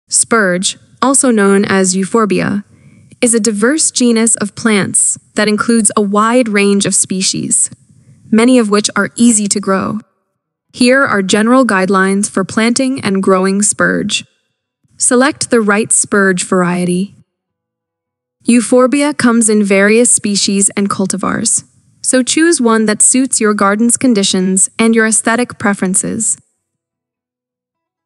Spurge, also known as Euphorbia, is a diverse genus of plants that includes a wide range of species, many of which are easy to grow. Here are general guidelines for planting and growing spurge. Select the right spurge variety. Euphorbia comes in various species and cultivars, so choose one that suits your garden's conditions and your aesthetic preferences.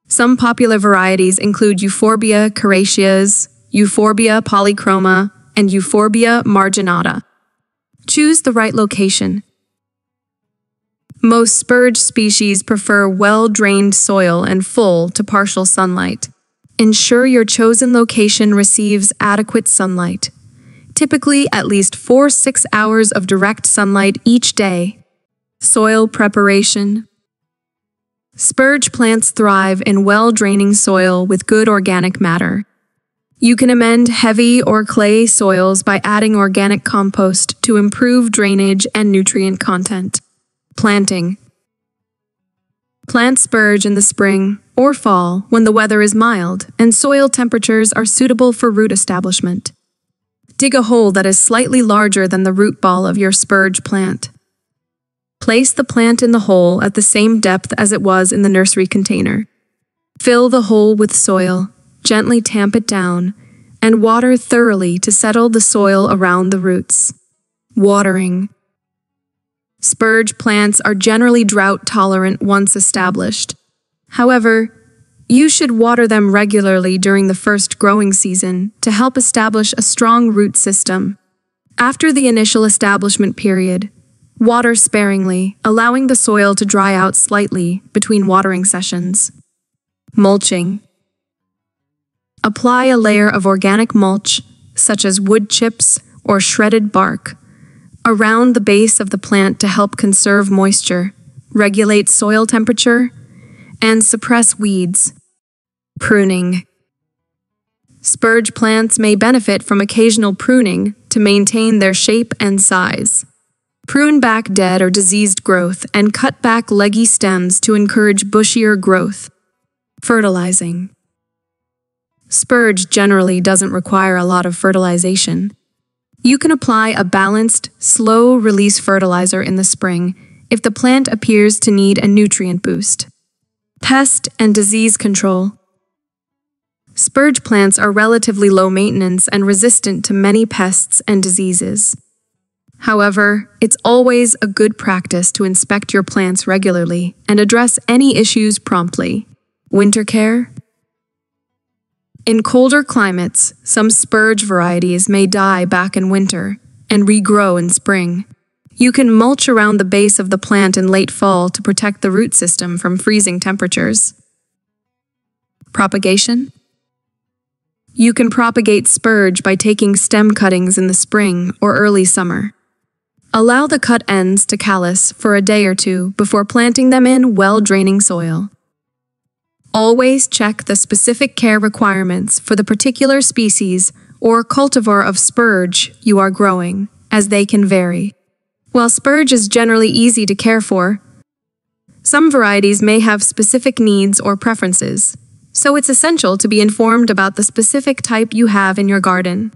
Some popular varieties include Euphorbia cariaceus, Euphorbia polychroma, and Euphorbia marginata. Choose the right location. Most spurge species prefer well-drained soil and full to partial sunlight. Ensure your chosen location receives adequate sunlight, typically at least 4–6 hours of direct sunlight each day. Soil preparation. Spurge plants thrive in well-draining soil with good organic matter. You can amend heavy or clay soils by adding organic compost to improve drainage and nutrient content. Planting. Plant spurge in the spring or fall when the weather is mild and soil temperatures are suitable for root establishment. Dig a hole that is slightly larger than the root ball of your spurge plant. Place the plant in the hole at the same depth as it was in the nursery container. Fill the hole with soil, gently tamp it down, and water thoroughly to settle the soil around the roots. Watering. Spurge plants are generally drought-tolerant once established. However, you should water them regularly during the first growing season to help establish a strong root system. After the initial establishment period, water sparingly, allowing the soil to dry out slightly between watering sessions. Mulching. Apply a layer of organic mulch, such as wood chips or shredded bark, around the base of the plant to help conserve moisture, regulate soil temperature, and suppress weeds. Pruning. Spurge plants may benefit from occasional pruning to maintain their shape and size. Prune back dead or diseased growth and cut back leggy stems to encourage bushier growth. Fertilizing. Spurge generally doesn't require a lot of fertilization. You can apply a balanced, slow-release fertilizer in the spring if the plant appears to need a nutrient boost. Pest and disease control. Spurge plants are relatively low maintenance and resistant to many pests and diseases. However, it's always a good practice to inspect your plants regularly and address any issues promptly. Winter care. In colder climates, some spurge varieties may die back in winter and regrow in spring. You can mulch around the base of the plant in late fall to protect the root system from freezing temperatures. Propagation. You can propagate spurge by taking stem cuttings in the spring or early summer. Allow the cut ends to callus for a day or two before planting them in well-draining soil. Always check the specific care requirements for the particular species or cultivar of spurge you are growing, as they can vary. While spurge is generally easy to care for, some varieties may have specific needs or preferences, so it's essential to be informed about the specific type you have in your garden.